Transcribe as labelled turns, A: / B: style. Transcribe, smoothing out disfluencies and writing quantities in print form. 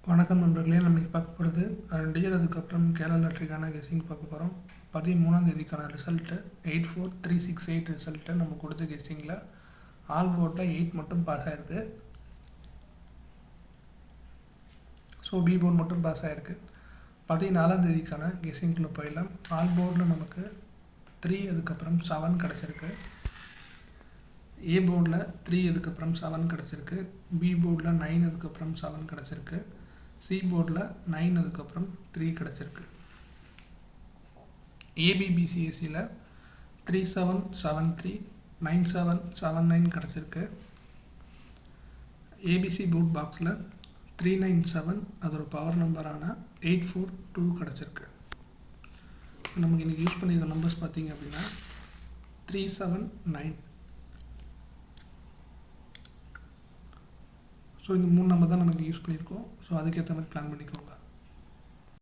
A: வணக்கம் நண்பர்களே. நம்ம இன்றைக்கி பார்க்க போகிறது டிஎல், அதுக்கப்புறம் கேரளா லாட்ரிக்கான கெஸ்ஸிங் பார்க்க போகிறோம். 13ஆம் தேதிக்கான ரிசல்ட்டு 84368 ரிசல்ட்டு நம்ம கொடுத்த கெஸ்ஸிங்கில் ஆல் போர்டில் 8 மட்டும் பாஸ் ஆகிருக்கு. ஸோ பி போர்டு மட்டும் பாஸ் ஆகிருக்கு. 14ஆம் தேதிக்கான கெஸ்ஸிங்குள்ளே போயிடலாம். ஆல் போர்டில் நமக்கு 3 அதுக்கப்புறம் 7 கிடச்சிருக்கு. ஏ போர்டில் 3 அதுக்கப்புறம் 7 கிடச்சிருக்கு. பி போர்டில் 9 அதுக்கப்புறம் 7 கிடச்சிருக்கு. சி போர்டில் 9 அதுக்கப்புறம் 3 கிடச்சிருக்கு. ஏபிபிசிஎஸ்சியில் 3773 9779 கிடச்சிருக்கு. ஏபிசி போர்ட் பாக்ஸில் 397 அதோட பவர் நம்பரான 842 கிடச்சிருக்கு. நமக்கு இன்றைக்கி யூஸ் பண்ணியிருக்க நம்பர்ஸ் பார்த்திங்க அப்படின்னா 379. ஸோ இந்த 3 நம்பர் தான் நமக்கு யூஸ் பண்ணியிருக்கோம். ஸோ அதுக்கேற்ற மாதிரி பிளான் பண்ணிக்கோங்க.